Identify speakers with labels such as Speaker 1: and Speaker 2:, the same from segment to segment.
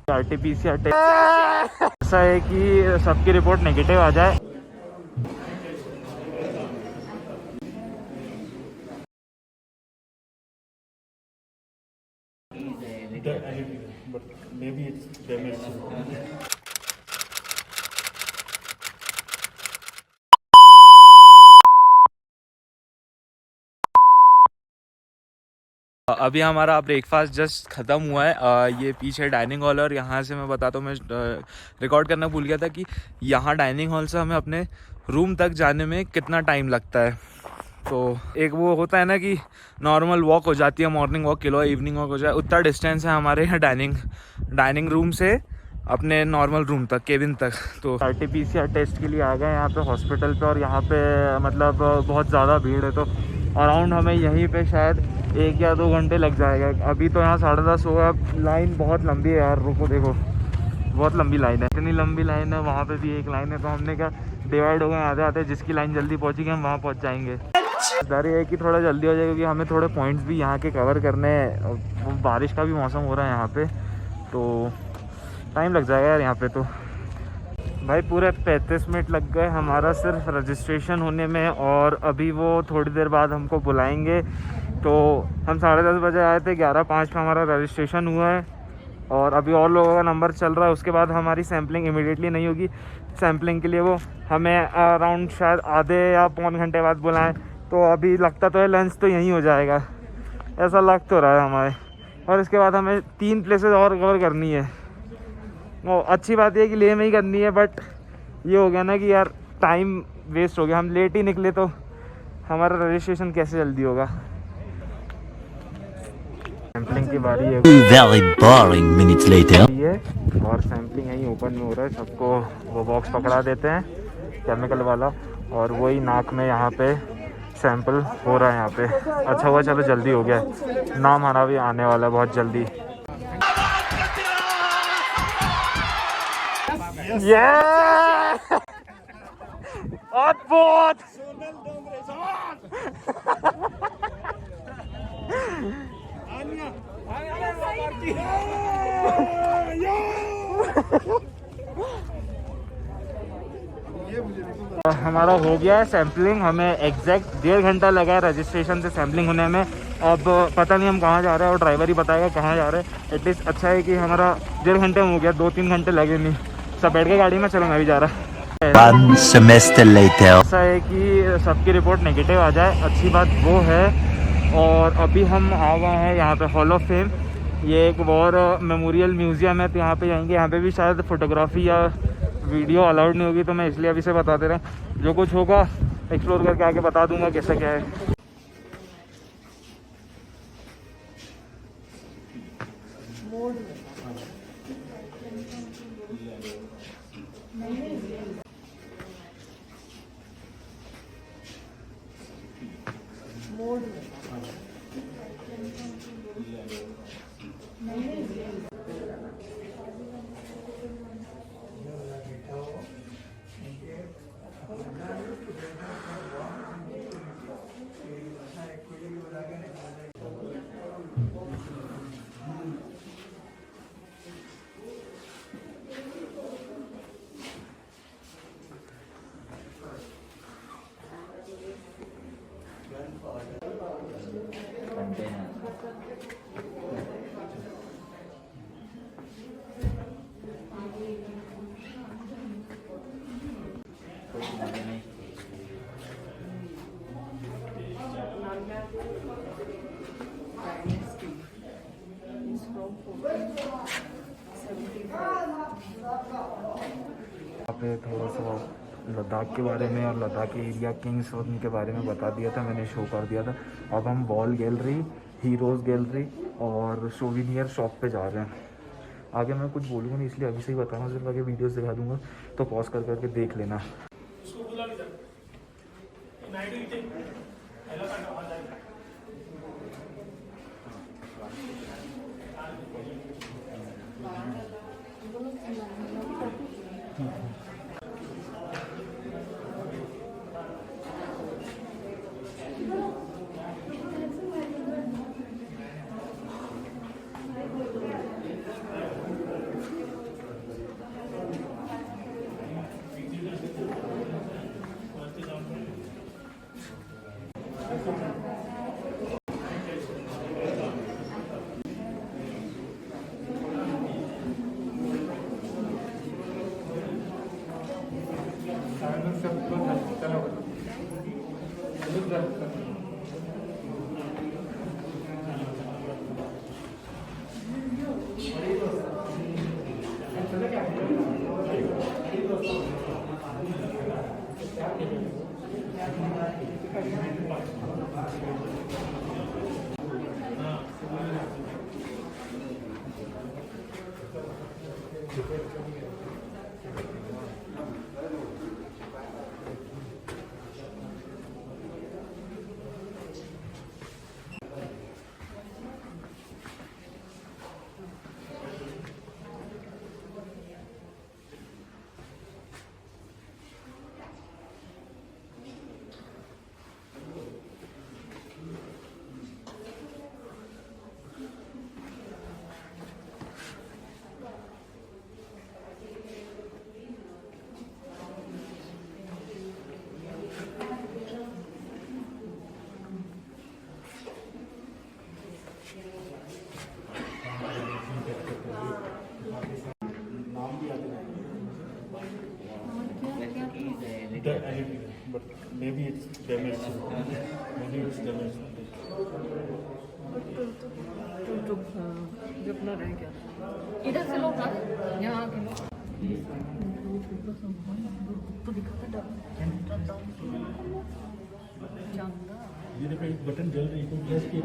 Speaker 1: RTPCR test ऐसा है कि सबकी रिपोर्ट नेगेटिव आ जाए। अभी हमारा ब्रेकफास्ट जस्ट ख़त्म हुआ है। ये पीछे डाइनिंग हॉल है और यहाँ से मैं बताता हूँ, मैं रिकॉर्ड करना भूल गया था कि यहाँ डाइनिंग हॉल से हमें अपने रूम तक जाने में कितना टाइम लगता है। तो एक वो होता है ना कि नॉर्मल वॉक हो जाती है, मॉर्निंग वॉक के लो इवनिंग वॉक हो जाए, उतना डिस्टेंस है हमारे यहाँ डाइनिंग रूम से अपने नॉर्मल रूम तक, केबिन तक। तो आरटीपीसीआर टेस्ट के लिए आ गए यहाँ पे हॉस्पिटल पे, और यहाँ पे मतलब बहुत ज़्यादा भीड़ है, तो अराउंड हमें यहीं पे शायद 1 या 2 घंटे लग जाएगा। अभी तो यहाँ 10:30 हो गया। लाइन बहुत लंबी है यार, रुको देखो, बहुत लंबी लाइन है, इतनी लंबी लाइन है। वहाँ पे भी एक लाइन है, तो हमने क्या डिवाइड हो गए आते आते, जिसकी लाइन जल्दी पहुँचेगी हम वहाँ पहुँच जाएंगे। डर ये है कि थोड़ा जल्दी हो जाएगा, क्योंकि हमें थोड़े पॉइंट्स भी यहाँ के कवर करने हैं। बारिश का भी मौसम हो रहा है यहाँ पे, तो टाइम लग जाएगा यार यहाँ पे। तो भाई पूरे 35 मिनट लग गए हमारा सिर्फ रजिस्ट्रेशन होने में, और अभी वो थोड़ी देर बाद हमको बुलाएंगे। तो हम 10:30 बजे आए थे, 11:05 पे हमारा रजिस्ट्रेशन हुआ है, और अभी और लोगों का नंबर चल रहा है। उसके बाद हमारी सैम्पलिंग इमीडिएटली नहीं होगी। सैम्पलिंग के लिए वो हमें अराउंड शायद आधे या पौन घंटे बाद बुलाएं। तो अभी लगता तो है लंच तो यहीं हो जाएगा, ऐसा लग तो रहा है हमारे। और इसके बाद हमें 3 प्लेसेस और कवर करनी है। वो अच्छी बात है कि ले में ही करनी है, बट ये हो गया ना कि यार टाइम वेस्ट हो गया, हम लेट ही निकले तो हमारा रजिस्ट्रेशन कैसे जल्दी होगा। सैम्पलिंग की बारी है,
Speaker 2: Very boring minutes later.
Speaker 1: ये और सैम्पलिंग यहीं ओपन में हो रहा है। सबको वो बॉक्स पकड़ा देते हैं केमिकल वाला, और वही नाक में यहाँ पे सैंपल हो रहा है यहाँ पे। अच्छा हुआ चलो जल्दी हो गया, नाम हमारा भी आने वाला है बहुत जल्दी। अद्भुत हमारा हो गया है सैम्पलिंग। हमें एग्जैक्ट 1.5 घंटा लगा है रजिस्ट्रेशन से सैम्पलिंग होने में। अब पता नहीं हम कहाँ जा रहे हैं, और ड्राइवर ही बताएगा कहाँ जा रहे हैं। एटलीस्ट अच्छा है कि हमारा 1.5 घंटे में हो गया, 2-3 घंटे लगे नहीं। सब बैठ के गाड़ी में, चलो मैं भी जा रहा है।
Speaker 2: 1 semester later.
Speaker 1: ऐसा है कि सबकी रिपोर्ट नेगेटिव आ जाए, अच्छी बात वो है। और अभी हम आ गए हैं यहाँ पे हॉल ऑफ फेम। ये एक वॉर मेमोरियल म्यूज़ियम है, तो यहाँ पे जाएंगे। यहाँ पे भी शायद फ़ोटोग्राफी या वीडियो अलाउड नहीं होगी, तो मैं इसलिए अभी से बता दे रहा हूँ। जो कुछ होगा एक्सप्लोर करके आके बता दूंगा कैसा क्या है। पे थोड़ा सा लद्दाख के बारे में और लद्दाख के एरिया किंग्स और उनके बारे में बता दिया था, मैंने शो कर दिया था। अब हम वॉल गैलरी, हीरोज़ गैलरी और सोविनियर शॉप पे जा रहे हैं। आगे मैं कुछ बोलूँगा नहीं, इसलिए अभी से ही बता रहा हूँ, सिर्फ आगे वीडियोस दिखा दूँगा, तो पॉज कर करके देख लेना।
Speaker 3: But maybe it's damaged. Maybe it's damaged.
Speaker 4: जो अपना रह गया इधर से लो ना यहाँ आके लो तो दिखा था
Speaker 3: ये देखो एक बटन जल रही है गैस की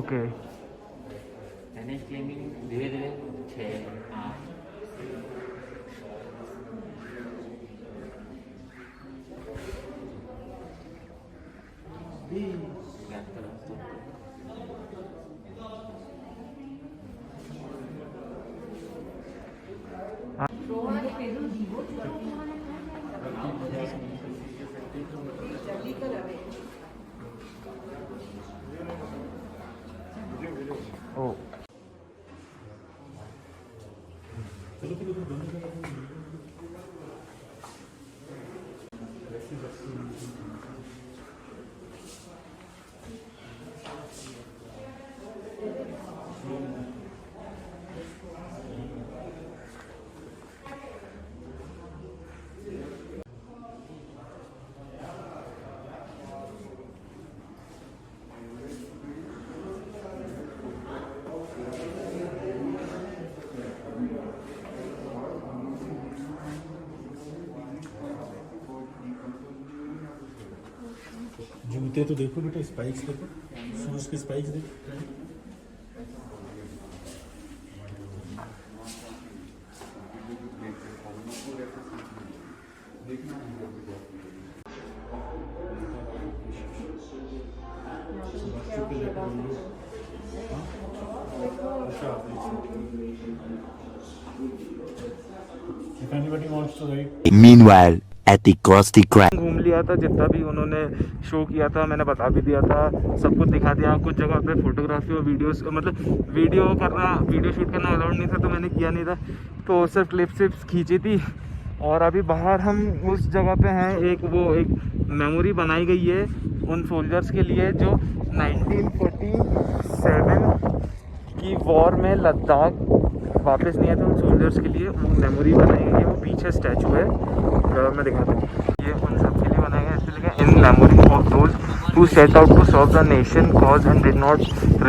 Speaker 1: ओके
Speaker 5: धीरे धीरे 6 8
Speaker 1: ओ
Speaker 3: जूते तो देखो बेटा स्पाइक्स देखो शूज के स्पाइक्स देखो If anybody wants to write
Speaker 2: Meanwhile, at the Krusty Krab.
Speaker 1: घूम लिया था जितना भी उन्होंने शो किया था, मैंने बता भी दिया था, सब कुछ दिखा दिया। कुछ जगह पे फोटोग्राफी और वीडियोस मतलब वीडियो शूट करना अलाउड नहीं था, तो मैंने किया नहीं था, तो सिर्फ क्लिप्स खींची थी। और अभी बाहर हम उस जगह पे हैं, एक मेमोरी बनाई गई है उन सोल्जर्स के लिए जो 1947 की वॉर में लद्दाख वापस नहीं आए थे। उन सोल्जर्स के लिए वो मेमोरी बनाई गई है, वो पीछे स्टैचू है, मैं दिखाता हूँ। ये उन सब के लिए बनाया गया, इसलिए in memory of those who set out to serve the nation cause and did not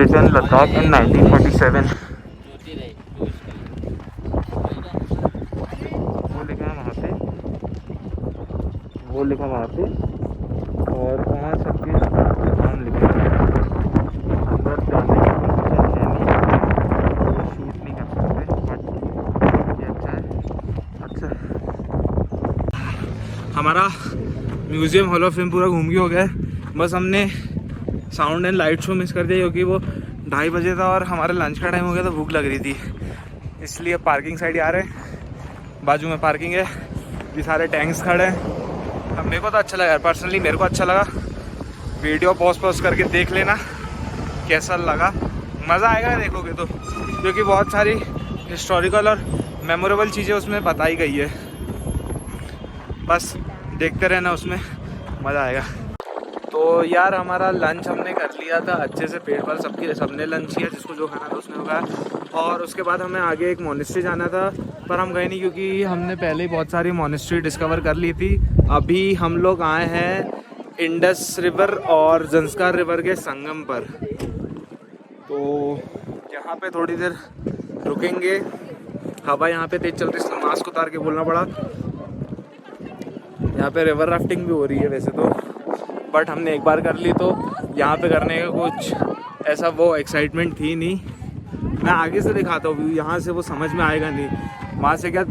Speaker 1: return Ladakh in 1947। वो लिखा वहाँ पे और वहाँ सबके नाम लिखे हैं। अंदर जाने की परमिशन है नहीं, शूट नहीं कर सकते, बट ये अच्छा है। हमारा म्यूज़ियम हॉल ऑफ फेम पूरा घूम के हो गया है। बस हमने sound and light show miss कर दिया क्योंकि वो 2:30 बजे था और हमारे लंच का टाइम हो गया, तो भूख लग रही थी, इसलिए पार्किंग साइड आ रहे हैं। बाजू में पार्किंग है, ये सारे टैंक्स खड़े हैं। अब मेरे को तो अच्छा लगा यार, पर्सनली मेरे को अच्छा लगा। वीडियो पॉज करके देख लेना कैसा लगा, मज़ा आएगा देखोगे तो, क्योंकि बहुत सारी हिस्टोरिकल और मेमोरेबल चीज़ें उसमें बताई गई है। बस देखते रहना, उसमें मज़ा आएगा। तो यार हमारा लंच हमने कर लिया था अच्छे से, पेट भर सबने लंच किया, जिसको जो खाना था उसने खाया। और उसके बाद हमें आगे एक मोनेस्ट्री जाना था, पर हम गए नहीं क्योंकि हमने पहले ही बहुत सारी मोनेस्ट्री डिस्कवर कर ली थी। अभी हम लोग आए हैं इंडस रिवर और ज़ंस्कार रिवर के संगम पर, तो यहाँ पे थोड़ी देर रुकेंगे। हवा यहाँ पे तेज चल रही है, इसलिए मास्क उतार के बोलना पड़ा। यहाँ पे रिवर राफ्टिंग भी हो रही है वैसे तो, बट हमने एक बार कर ली, तो यहाँ पे करने का कुछ ऐसा वो एक्साइटमेंट थी नहीं। मैं आगे से दिखाता हूँ व्यू, यहाँ से वो समझ में आएगा नहीं। वहाँ से क्या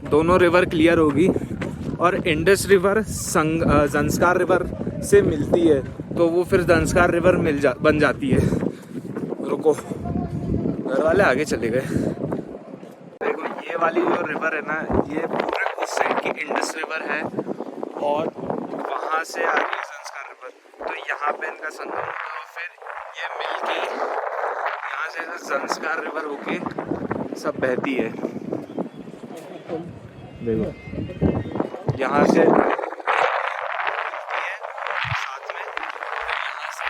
Speaker 1: दोनों रिवर क्लियर होगी और इंडस रिवर ज़ंस्कार रिवर से मिलती है, तो वो फिर ज़ंस्कार रिवर बन जाती है। रुको, घर वाले आगे चले गए। देखो ये वाली जो रिवर है ना, ये पूरे उस साइड की इंडस रिवर है और वहाँ से आगे ज़ंस्कार रिवर, तो यहाँ पे इनका संगम होता है। फिर ये मिलके यहाँ से ज़ंस्कार रिवर होके सब बहती है। देखो यहाँ से साथ में, यहाँ से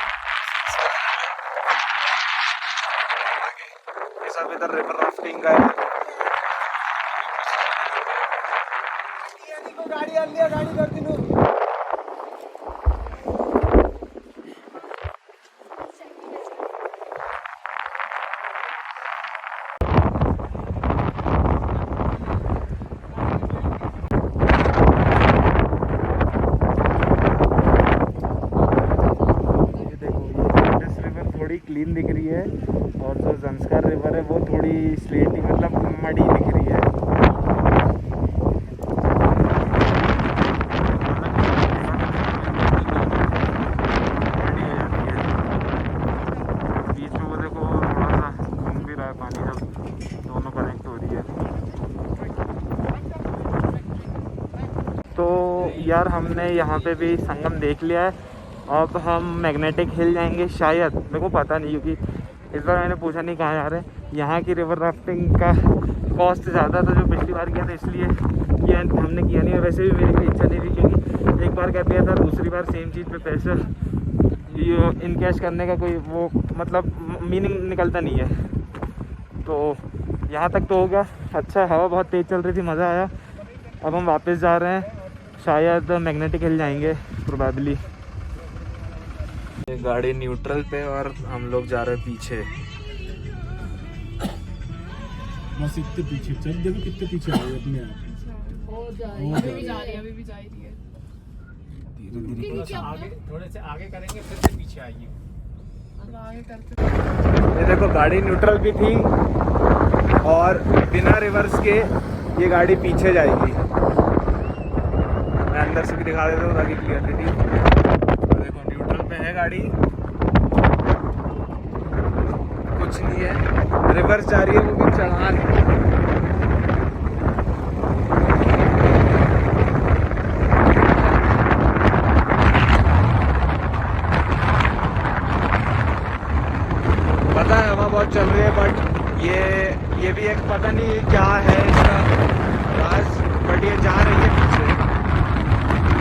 Speaker 1: ये सब इधर रिवर राफ्टिंग का है। क्लीन दिख रही है और जो ज़ंस्कार रिवर है वो थोड़ी स्लेटी, मतलब मड़ी दिख रही है। बीच में वो देखो थोड़ा सा घूम भी रहा है पानी, जब दोनों कनेक्ट हो रही है। तो यार हमने यहाँ पे भी संगम देख लिया है। अब हम मैग्नेटिक हिल जाएंगे शायद, मेरे को पता नहीं, क्योंकि इस बार मैंने पूछा नहीं कहाँ जा रहे हैं। यहाँ की रिवर राफ्टिंग का कॉस्ट ज़्यादा था जो पिछली बार किया था, इसलिए किया हमने किया नहीं। और वैसे भी मेरी कोई इच्छा नहीं थी, क्योंकि एक बार कर दिया था, दूसरी बार सेम चीज़ पे पैसा इन कैश करने का कोई वो मतलब मीनिंग निकलता नहीं है। तो यहाँ तक तो हो गया अच्छा, हवा बहुत तेज़ चल रही थी, मज़ा आया। अब हम वापस जा रहे हैं, शायद मैग्नेटिक हिल जाएंगे प्रोबेबली। गाड़ी न्यूट्रल पे और हम लोग जा रहे हैं पीछे।
Speaker 3: बस इतने पीछे चल, देखो कितने पीछे आ गए अपने आप।
Speaker 4: हो जाएगी, अभी भी जा रही है, अभी भी जा रही है।
Speaker 3: धीरे
Speaker 4: धीरे
Speaker 3: आगे, थोड़े से आगे करेंगे फिर से पीछे आइए।
Speaker 4: आगे करते।
Speaker 1: ये देखो गाड़ी न्यूट्रल भी थी और बिना रिवर्स के ये गाड़ी पीछे जाएगी। मैं अंदर से भी दिखा देता हूँ ताकि क्लियरिटी। देखो न्यूट्रल पे है गाड़ी, कुछ नहीं है, रिवर्स जा रही है, वो भी चढ़ान। पता है हवा बहुत चल रही है, बट ये भी एक पता नहीं क्या है इसका राज, बट ये जा रही है पीछे।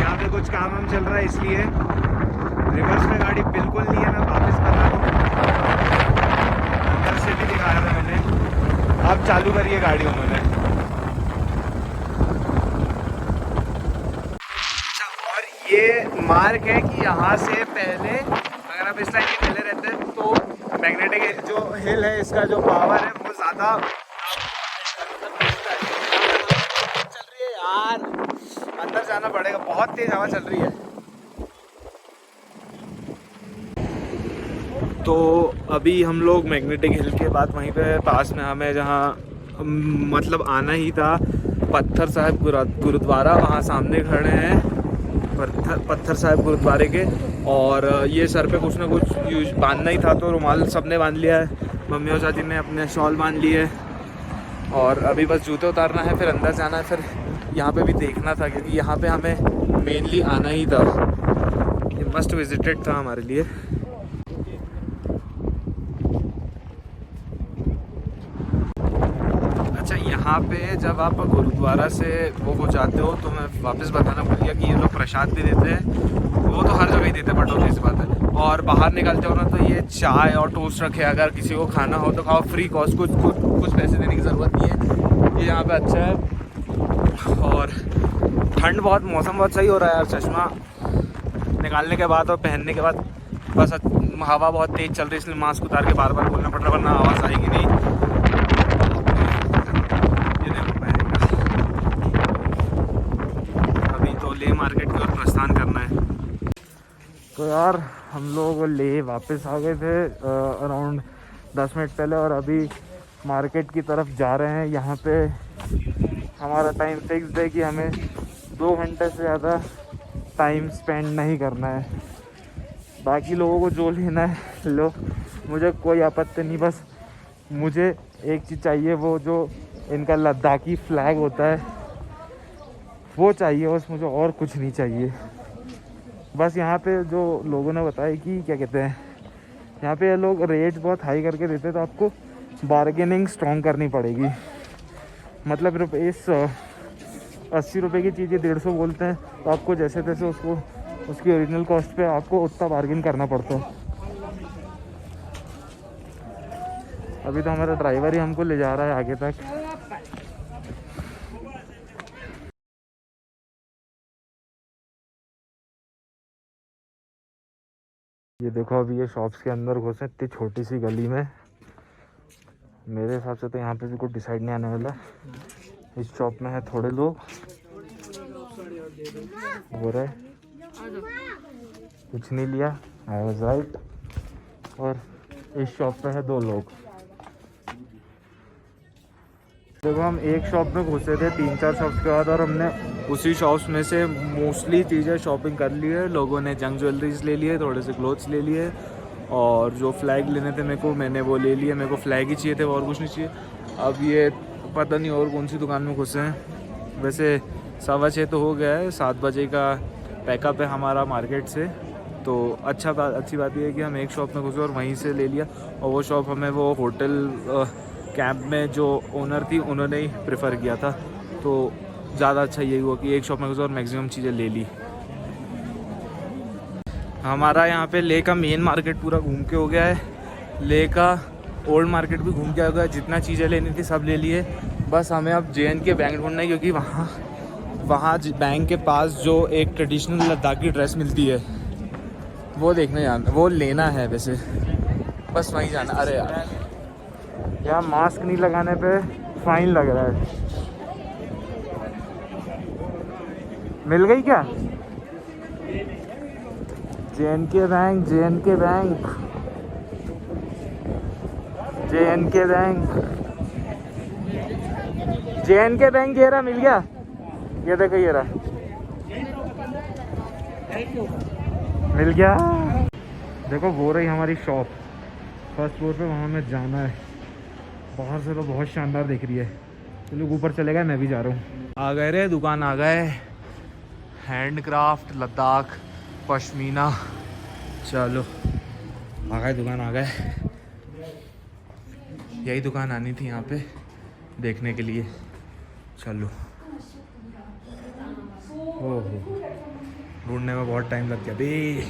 Speaker 1: यहाँ पे कुछ काम हम चल रहा है, इसलिए रिवर्स में गाड़ी बिल्कुल नहीं है। मैं वापस कर रहा हूँ, अंदर से भी दिखाया था मैंने। अब चालू करिए गाड़ी उन्होंने। अच्छा, और ये मार्ग है कि यहाँ से पहले अगर आप इस लाइन के पहले रहते हैं तो मैग्नेटिक जो हिल है, इसका जो पावर है वो ज़्यादा चल रही है यार। अंदर जाना पड़ेगा, बहुत तेज हवा चल रही है। तो अभी हम लोग मैग्नेटिक हिल के बाद वहीं पे पास में हमें जहाँ मतलब आना ही था, पत्थर साहिब गुरुद्वारा, वहाँ सामने खड़े हैं। पत्थर साहिब गुरुद्वारे के। और ये सर पे कुछ ना कुछ यूज बांधना ही था, तो रुमाल सबने बांध लिया है। मम्मी और चाची ने अपने शॉल बांध लिए और अभी बस जूते उतारना है, फिर अंदर जाना है, फिर यहाँ पे भी देखना था क्योंकि यहाँ पे हमें मेनली आना ही था। ये मस्ट विजिटेड था हमारे लिए। अच्छा, यहाँ पे जब आप गुरुद्वारा से वो हो जाते हो तो मैं वापस बताना भूल गया कि ये लोग प्रसाद भी देते हैं। वो तो हर जगह ही देते हैं, बट ऑब्वियस बात है। और बाहर निकलते हो ना तो ये चाय और टोस्ट रखे, अगर किसी को खाना हो तो खाओ, फ्री कॉस्ट, कुछ पैसे देने की ज़रूरत नहीं है। ये यहाँ पे अच्छा है। और ठंड बहुत, मौसम बहुत सही हो रहा है यार। चश्मा निकालने के बाद और पहनने के बाद बस हवा बहुत तेज़ चल रही है, इसलिए मास्क उतार के बार बार बोलना पड़ रहा है, वरना आवाज़ आएगी नहीं। ले मार्केट की ओर प्रस्थान करना है। तो यार हम लोग ले वापस आ गए थे अराउंड 10 मिनट पहले, और अभी मार्केट की तरफ जा रहे हैं। यहाँ पे हमारा टाइम फिक्स है कि हमें 2 घंटे से ज़्यादा टाइम स्पेंड नहीं करना है। बाकी लोगों को जो लेना है लो, मुझे कोई आपत्ति नहीं। बस मुझे एक चीज़ चाहिए, वो जो इनका लद्दाखी फ्लैग होता है वो चाहिए, बस मुझे और कुछ नहीं चाहिए। बस यहाँ पे जो लोगों ने बताया कि क्या कहते हैं, यहाँ पे ये लोग रेट बहुत हाई करके देते हैं, तो आपको बार्गेनिंग स्ट्रॉन्ग करनी पड़ेगी। मतलब इस 80 रुपये की चीज़ 150 बोलते हैं, तो आपको जैसे तैसे उसको उसकी ओरिजिनल कॉस्ट पे आपको उतना बार्गेन करना पड़ता है। अभी तो हमारा ड्राइवर ही हमको ले जा रहा है आगे तक। ये देखो, अभी ये शॉप्स के अंदर घुसे इतनी छोटी सी गली में। मेरे हिसाब से तो यहाँ पे भी कुछ डिसाइड नहीं आने वाला। इस शॉप में है थोड़े लोग, हो रहा है कुछ नहीं लिया, आई वाज राइट। और इस शॉप पे है 2 लोग। देखो, हम एक शॉप में घुसे थे 3-4 शॉप्स के बाद, और हमने उसी शॉप्स में से मोस्टली चीज़ें शॉपिंग कर ली है। लोगों ने जंग ज्वेलरीज ले लिए, थोड़े से क्लोथ्स ले लिए, और जो फ्लैग लेने थे मैंने वो ले लिए। मेरे को फ्लैग ही चाहिए थे, और कुछ नहीं चाहिए। अब ये पता नहीं और कौन सी दुकान में घुसे हैं। वैसे 6:15 तो हो गया है, 7 बजे का पैकअप है हमारा मार्केट से। तो अच्छी बात यह है कि हम एक शॉप में घुसे और वहीं से ले लिया। और वो शॉप हमें वो होटल कैंप में जो ओनर थी उन्होंने ही प्रेफर किया था, तो ज़्यादा अच्छा यही हुआ कि एक शॉप में घुसे और मैक्सिमम चीज़ें ले ली। हमारा यहाँ पे ले का मेन मार्केट पूरा घूम के हो गया है। ले का ओल्ड मार्केट भी घूम के हो गया। जितना चीज़ें लेनी थी सब ले लिए। बस हमें अब JNK बैंक ढूंढना है, क्योंकि वहाँ बैंक के पास जो एक ट्रेडिशनल लद्दाखी ड्रेस मिलती है वो देखने जाना, वो लेना है वैसे, बस वहीं जाना। अरे यार, यहाँ मास्क नहीं लगाने पे फाइन लग रहा है। मिल गई क्या? JNK bank, JNK bank, JNK bank, JNK bank. ये रहा, मिल गया। ये देखो, ये रहा, मिल गया। देखो, वो रही हमारी शॉप, फर्स्ट फ्लोर पे, वहाँ हमें जाना है। बाहर से तो बहुत शानदार दिख रही है। चलो ऊपर चले गए, मैं भी जा रहा हूँ। आ गए रे, दुकान आ गए। हैंडक्राफ्ट लद्दाख पश्मीना, चलो आ गए, दुकान आ गए। यही दुकान आनी थी यहाँ पे देखने के लिए। चलो, ओहो, ढूंढने में बहुत टाइम लग गया बे।